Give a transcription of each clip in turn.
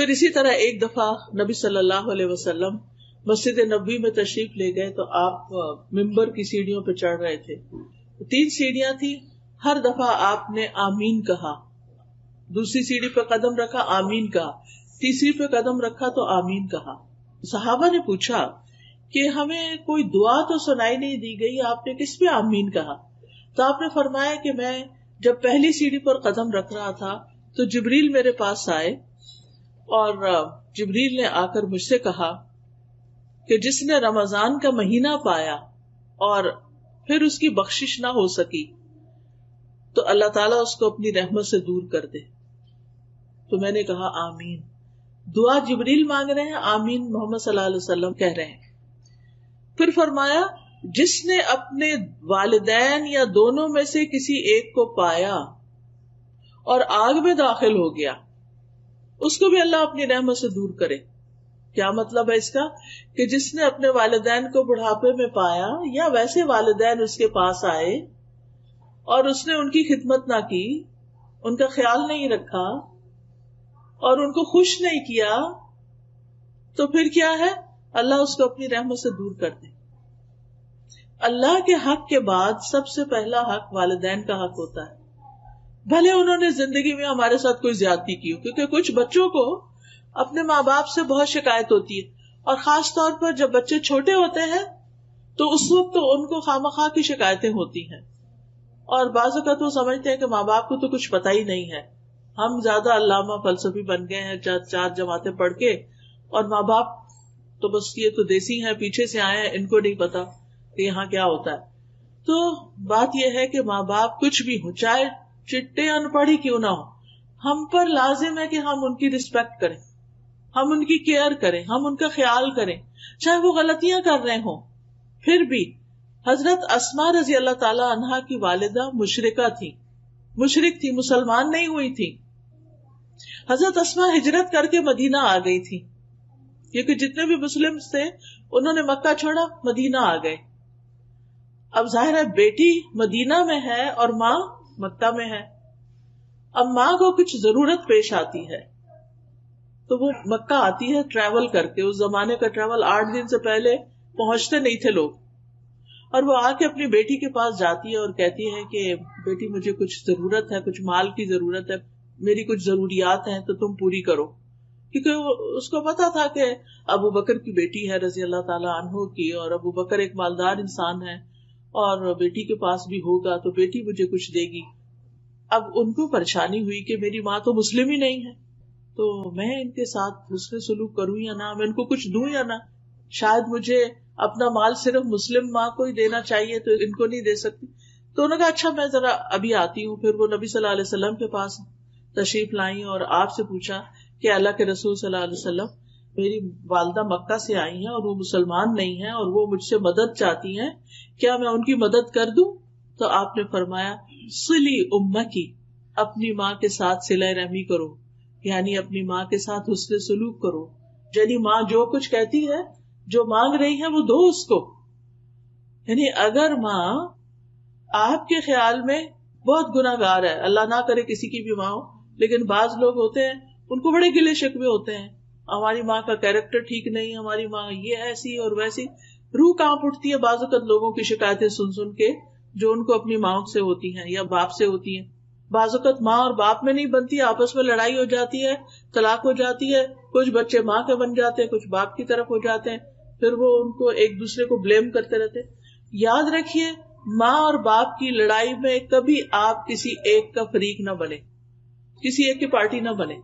پھر اسی طرح ایک دفعہ نبی صلی اللہ علیہ وسلم مسجد نبوی میں تشریف لے گئے تو آپ ممبر کی سیڑھیوں پہ چڑھ رہے تھے. 3 سیڑھیاں تھی. ہر دفعہ آپ نے آمین کہا. دوسری سیڑھی پہ قدم رکھا آمین کہا, تیسری پہ قدم رکھا تو آمین کہا. صحابہ نے پوچھا کہ ہمیں کوئی دعا تو سنائی نہیں دی گئی, آپ نے کس پہ آمین کہا؟ تو آپ نے فرمایا کہ میں جب پہلی سیڑھی پر قدم رکھ رہا تھا تو جبریل میرے پاس آئے اور جبریل نے آ کر مجھ سے کہا کہ جس نے رمضان کا مہینہ پایا اور پھر اس کی بخشش نہ ہو سکی تو اللہ تعالیٰ اس کو اپنی رحمت سے دور کر دے. تو میں نے کہا آمین. دعا جبریل مانگ رہے ہیں, آمین محمد صلی اللہ علیہ وسلم کہہ رہے ہیں. پھر فرمایا جس نے اپنے والدین یا دونوں میں سے کسی ایک کو پایا اور آگ میں داخل ہو گیا اس کو بھی اللہ اپنی رحمت سے دور کرے. کیا مطلب ہے اس کا؟ کہ جس نے اپنے والدین کو بڑھاپے میں پایا یا ویسے والدین اس کے پاس آئے اور اس نے ان کی خدمت نہ کی, ان کا خیال نہیں رکھا اور ان کو خوش نہیں کیا, تو پھر کیا ہے؟ اللہ اس کو اپنی رحمت سے دور کر دے. اللہ کے حق کے بعد سب سے پہلا حق والدین کا حق ہوتا ہے, بھلے انہوں نے زندگی میں ہمارے ساتھ کوئی زیادتی کی ہو. کیونکہ کچھ بچوں کو اپنے ماں باپ سے بہت شکایت ہوتی ہے, اور خاص طور پر جب بچے چھوٹے ہوتے ہیں تو اس وقت تو ان کو خواہ کی شکایتیں ہوتی ہیں, اور بعض اوقات وہ سمجھتے ہیں کہ ماں باپ کو تو کچھ پتا ہی نہیں ہے, ہم زیادہ علامہ فلسفی بن گئے ہیں 4 جماعتیں پڑھ کے, اور ماں باپ تو بس یہ تو دیسی ہیں, پیچھے سے آئے ہیں, ان کو نہیں پتا کہ یہاں کیا ہوتا ہے. تو بات یہ ہے کہ ماں باپ کچھ بھی ہو, چاہے چٹے ان پڑھ ہی کیوں نہ ہو, ہم پر لازم ہے کہ ہم ان کی رسپیکٹ کریں, ہم ان کی کیئر کریں, ہم ان کا خیال کریں, چاہے وہ غلطیاں کر رہے ہوں. پھر بھی حضرت اسماء رضی اللہ تعالی عنہا کی والدہ مشرکہ تھی, مشرک تھی, مسلمان نہیں ہوئی تھی. حضرت اسماء ہجرت کر کے مدینہ آ گئی تھی, کیونکہ جتنے بھی مسلم تھے انہوں نے مکہ چھوڑا, مدینہ آ گئے. اب ظاہر ہے بیٹی مدینہ میں ہے اور ماں مکہ میں ہے. اب ماں کو کچھ ضرورت پیش آتی ہے تو وہ مکہ آتی ہے ٹریول کر کے. اس زمانے کا ٹریول 8 دن سے پہلے پہنچتے نہیں تھے لوگ, اور وہ آ کے اپنی بیٹی کے پاس جاتی ہے اور کہتی ہے کہ بیٹی مجھے کچھ ضرورت ہے, کچھ مال کی ضرورت ہے, میری کچھ ضروریات ہیں تو تم پوری کرو. کیونکہ اس کو پتا تھا کہ ابو بکر کی بیٹی ہے رضی اللہ تعالیٰ عنہ کی, اور ابو بکر ایک مالدار انسان ہے, اور بیٹی کے پاس بھی ہوگا تو بیٹی مجھے کچھ دے گی. اب ان کو پریشانی ہوئی کہ میری ماں تو مسلم ہی نہیں ہے, تو میں ان کے ساتھ حسن سلوک کروں یا نہ, میں ان کو کچھ دوں یا نہ, شاید مجھے اپنا مال صرف مسلم ماں کو ہی دینا چاہیے تو ان کو نہیں دے سکتی. تو انہوں نے کہا اچھا میں ذرا ابھی آتی ہوں. پھر وہ نبی صلی اللہ علیہ وسلم کے پاس تشریف لائیں اور آپ سے پوچھا کہ اللہ کے رسول صلی اللہ علیہ وسلم, میری والدہ مکہ سے آئی ہیں اور وہ مسلمان نہیں ہیں اور وہ مجھ سے مدد چاہتی ہیں, کیا میں ان کی مدد کر دوں؟ تو آپ نے فرمایا صلی امکی, اپنی ماں کے ساتھ صلہ رحمی کرو, یعنی اپنی ماں کے ساتھ حسن سلوک کرو. یعنی ماں جو کچھ کہتی ہے, جو مانگ رہی ہے وہ دو اس کو. یعنی اگر ماں آپ کے خیال میں بہت گناہ گار ہے, اللہ نہ کرے کسی کی بھی ماں ہو, لیکن بعض لوگ ہوتے ہیں ان کو بڑے گلے شکوے ہوتے ہیں, ہماری ماں کا کیریکٹر ٹھیک نہیں, ہماری ماں یہ ایسی اور ویسی, روح کانپ اٹھتی ہے بعض اوقات لوگوں کی شکایتیں سن سن کے جو ان کو اپنی ماں سے ہوتی ہیں یا باپ سے ہوتی ہیں. بعض اوقات ماں اور باپ میں نہیں بنتی, آپس میں لڑائی ہو جاتی ہے, طلاق ہو جاتی ہے, کچھ بچے ماں کے بن جاتے ہیں, کچھ باپ کی طرف ہو جاتے ہیں, پھر وہ ان کو ایک دوسرے کو بلیم کرتے رہتے. یاد رکھیے ماں اور باپ کی لڑائی میں کبھی آپ کسی ایک کا فریق نہ بنے, کسی ایک کی پارٹی نہ بنے,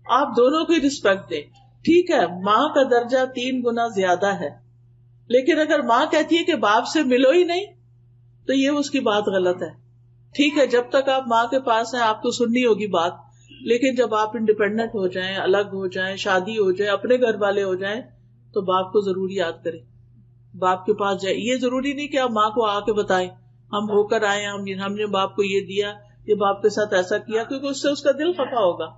آپ دونوں کی رسپیکٹ دیں. ٹھیک ہے ماں کا درجہ 3 گنا زیادہ ہے, لیکن اگر ماں کہتی ہے کہ باپ سے ملو ہی نہیں تو یہ اس کی بات غلط ہے. ٹھیک ہے جب تک آپ ماں کے پاس ہیں آپ کو سننی ہوگی بات, لیکن جب آپ انڈیپینڈنٹ ہو جائیں, الگ ہو جائیں, شادی ہو جائے, اپنے گھر والے ہو جائیں, تو باپ کو ضرور یاد کریں, باپ کے پاس جائیں. یہ ضروری نہیں کہ آپ ماں کو آ کے بتائیں ہم ہو کر آئے, ہم نے باپ کو یہ دیا, یہ باپ کے ساتھ ایسا کیا, کیونکہ اس سے اس کا دل خفا ہوگا.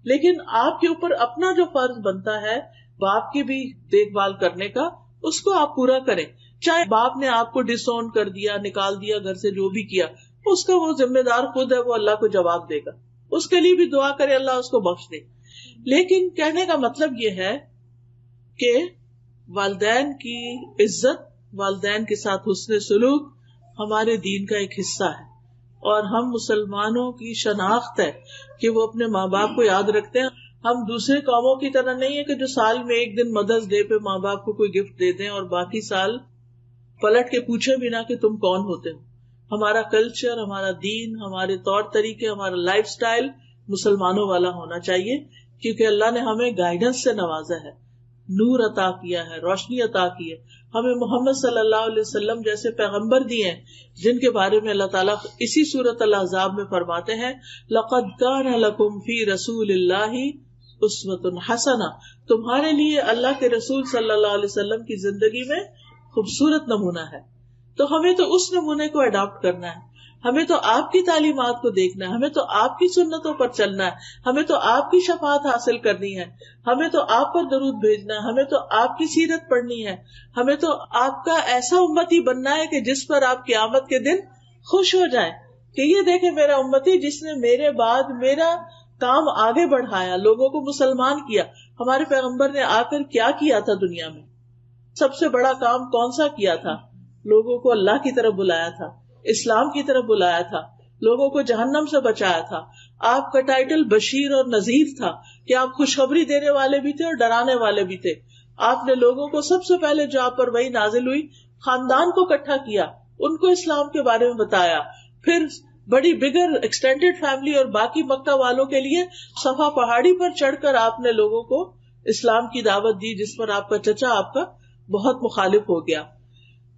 لیکن آپ کے اوپر اپنا جو فرض بنتا ہے باپ کی بھی دیکھ بھال کرنے کا, اس کو آپ پورا کریں. چاہے باپ نے آپ کو ڈس اون کر دیا, نکال دیا گھر سے, جو بھی کیا, اس کا وہ ذمہ دار خود ہے, وہ اللہ کو جواب دے گا. اس کے لیے بھی دعا کرے اللہ اس کو بخش دے. لیکن کہنے کا مطلب یہ ہے کہ والدین کی عزت، والدین کے ساتھ حسن سلوک ہمارے دین کا ایک حصہ ہے، اور ہم مسلمانوں کی شناخت ہے کہ وہ اپنے ماں باپ کو یاد رکھتے ہیں. ہم دوسرے قوموں کی طرح نہیں ہے کہ جو سال میں ایک دن مدرس ڈے پہ ماں باپ کو کوئی گفٹ دے دیں اور باقی سال پلٹ کے پوچھے بھی نہ کہ تم کون ہوتے ہو. ہمارا کلچر، ہمارا دین، ہمارے طور طریقے، ہمارا لائف سٹائل مسلمانوں والا ہونا چاہیے، کیونکہ اللہ نے ہمیں گائیڈنس سے نوازا ہے، نور عطا کیا ہے، روشنی عطا کی ہے. ہمیں محمد صلی اللہ علیہ وسلم جیسے پیغمبر دیے ہیں جن کے بارے میں اللہ تعالیٰ اسی سورۃ الاحزاب میں فرماتے ہیں لَقَدْ كَانَ لَكُمْ فِي رَسُولِ اللَّهِ أُسْوَةٌ حَسَنَةٌ، تمہارے لیے اللہ کے رسول صلی اللہ علیہ وسلم کی زندگی میں خوبصورت نمونہ ہے. تو ہمیں تو اس نمونے کو اڈاپٹ کرنا ہے، ہمیں تو آپ کی تعلیمات کو دیکھنا ہے، ہمیں تو آپ کی سنتوں پر چلنا ہے، ہمیں تو آپ کی شفاعت حاصل کرنی ہے، ہمیں تو آپ پر درود بھیجنا ہے، ہمیں تو آپ کی سیرت پڑھنی ہے، ہمیں تو آپ کا ایسا امتی بننا ہے کہ جس پر آپ قیامت کے دن خوش ہو جائیں کہ یہ دیکھیں میرا امتی جس نے میرے بعد میرا کام آگے بڑھایا، لوگوں کو مسلمان کیا. ہمارے پیغمبر نے آ کر کیا کیا تھا دنیا میں؟ سب سے بڑا کام کون سا کیا تھا؟ لوگوں کو اللہ کی طرف بلایا تھا، اسلام کی طرف بلایا تھا، لوگوں کو جہنم سے بچایا تھا. آپ کا ٹائٹل بشیر اور نذیر تھا کہ آپ خوشخبری دینے والے بھی تھے اور ڈرانے والے بھی تھے. آپ نے لوگوں کو سب سے پہلے جو آپ پر وحی نازل ہوئی خاندان کو اکٹھا کیا، ان کو اسلام کے بارے میں بتایا، پھر بڑی بگر ایکسٹینڈیڈ فیملی اور باقی مکہ والوں کے لیے صفا پہاڑی پر چڑھ کر آپ نے لوگوں کو اسلام کی دعوت دی جس پر آپ کا چچا آپ کا بہت مخالف ہو گیا.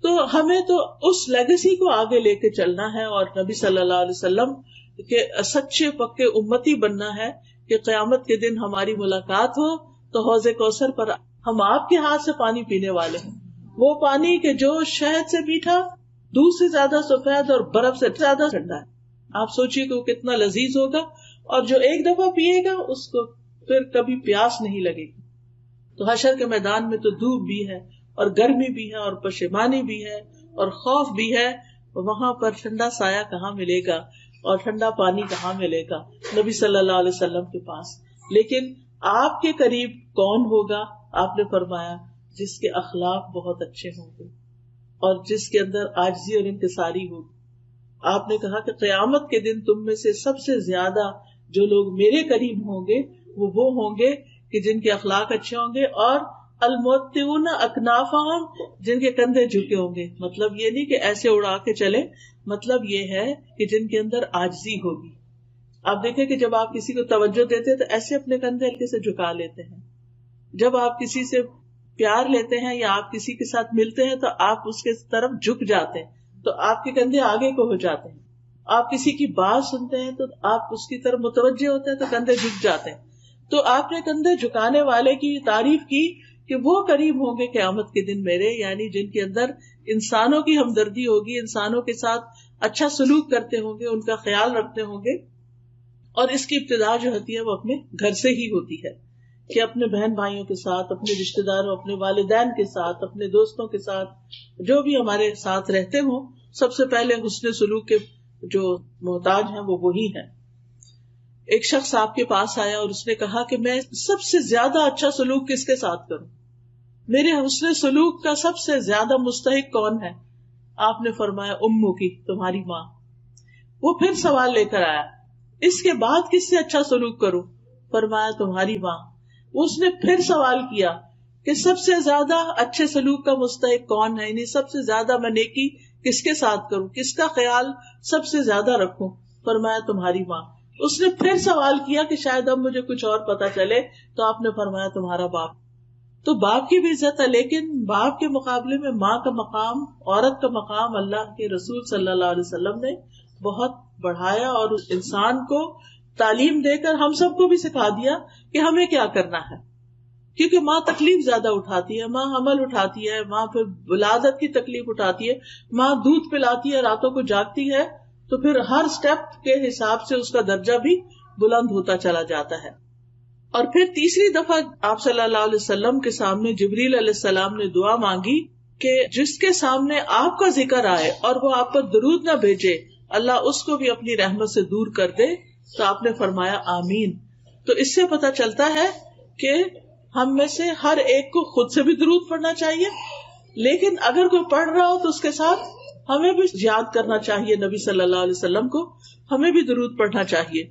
تو ہمیں تو اس لیگیسی کو آگے لے کے چلنا ہے اور نبی صلی اللہ علیہ وسلم کے سچے پکے امتی بننا ہے کہ قیامت کے دن ہماری ملاقات ہو تو حوض کوثر پر ہم آپ کے ہاتھ سے پانی پینے والے ہیں، وہ پانی کہ جو شہد سے میٹھا، دودھ سے زیادہ سفید اور برف سے زیادہ ٹھنڈا ہے. آپ سوچیے کہ وہ کتنا لذیذ ہوگا، اور جو ایک دفعہ پیے گا اس کو پھر کبھی پیاس نہیں لگے گی. تو حشر کے میدان میں تو دھوپ بھی ہے اور گرمی بھی ہے اور پشیمانی بھی ہے اور خوف بھی ہے. وہاں پر ٹھنڈا سایہ کہاں ملے گا اور ٹھنڈا پانی کہاں ملے گا؟ نبی صلی اللہ علیہ وسلم کے پاس. لیکن آپ کے قریب کون ہوگا؟ آپ نے فرمایا جس کے اخلاق بہت اچھے ہوں گے اور جس کے اندر عاجزی اور انکساری ہوگی. آپ نے کہا کہ قیامت کے دن تم میں سے سب سے زیادہ جو لوگ میرے قریب ہوں گے وہ ہوں گے کہ جن کے اخلاق اچھے ہوں گے، اور الموتون اکنافہم، جن کے کندھے جھکے ہوں گے. مطلب یہ نہیں کہ ایسے اڑا کے چلے، مطلب یہ ہے کہ جن کے اندر عاجزی ہوگی. آپ دیکھیں کہ جب آپ کسی کو توجہ دیتے ہیں تو ایسے اپنے کندھے ہلکے سے جھکا لیتے ہیں. جب آپ کسی سے پیار لیتے ہیں یا آپ کسی کے ساتھ ملتے ہیں تو آپ اس کے طرف جھک جاتے ہیں، تو آپ کے کندھے آگے کو ہو جاتے ہیں. آپ کسی کی بات سنتے ہیں تو آپ اس کی طرف متوجہ ہوتے ہیں تو کندھے جھک جاتے ہیں. تو آپ نے کندھے جھکانے والے کی تعریف کی کہ وہ قریب ہوں گے قیامت کے دن میرے، یعنی جن کے اندر انسانوں کی ہمدردی ہوگی، انسانوں کے ساتھ اچھا سلوک کرتے ہوں گے، ان کا خیال رکھتے ہوں گے. اور اس کی ابتدا جو ہوتی ہے وہ اپنے گھر سے ہی ہوتی ہے کہ اپنے بہن بھائیوں کے ساتھ، اپنے رشتے داروں، اپنے والدین کے ساتھ، اپنے دوستوں کے ساتھ، جو بھی ہمارے ساتھ رہتے ہوں، سب سے پہلے حسن سلوک کے جو محتاج ہیں وہ وہی ہیں. ایک شخص آپ کے پاس آیا اور اس نے کہا کہ میں سب سے زیادہ اچھا سلوک کس کے ساتھ کروں؟ میرے حسن سلوک کا سب سے زیادہ مستحق کون ہے؟ آپ نے فرمایا امو کی، تمہاری ماں. وہ پھر سوال لے کر آیا، اس کے بعد کس سے اچھا سلوک کروں؟ فرمایا تمہاری ماں. اس نے پھر سوال کیا کہ سب سے زیادہ اچھے سلوک کا مستحق کون ہے، یعنی سب سے زیادہ میں نیکی کس کے ساتھ کروں، کس کا خیال سب سے زیادہ رکھوں؟ فرمایا تمہاری ماں. اس نے پھر سوال کیا کہ شاید اب مجھے کچھ اور پتا چلے، تو آپ نے فرمایا تمہارا باپ. تو باپ کی بھی عزت ہے، لیکن باپ کے مقابلے میں ماں کا مقام، عورت کا مقام اللہ کے رسول صلی اللہ علیہ وسلم نے بہت بڑھایا، اور اس انسان کو تعلیم دے کر ہم سب کو بھی سکھا دیا کہ ہمیں کیا کرنا ہے. کیونکہ ماں تکلیف زیادہ اٹھاتی ہے، ماں حمل اٹھاتی ہے، ماں پھر ولادت کی تکلیف اٹھاتی ہے، ماں دودھ پلاتی ہے، راتوں کو جاگتی ہے، تو پھر ہر سٹیپ کے حساب سے اس کا درجہ بھی بلند ہوتا چلا جاتا ہے. اور پھر تیسری دفعہ آپ صلی اللہ علیہ وسلم کے سامنے جبریل علیہ السلام نے دعا مانگی کہ جس کے سامنے آپ کا ذکر آئے اور وہ آپ پر درود نہ بھیجے، اللہ اس کو بھی اپنی رحمت سے دور کر دے. تو آپ نے فرمایا آمین. تو اس سے پتہ چلتا ہے کہ ہم میں سے ہر ایک کو خود سے بھی درود پڑھنا چاہیے، لیکن اگر کوئی پڑھ رہا ہو تو اس کے ساتھ ہمیں بھی یاد کرنا چاہیے نبی صلی اللہ علیہ وسلم کو، ہمیں بھی درود پڑھنا چاہیے.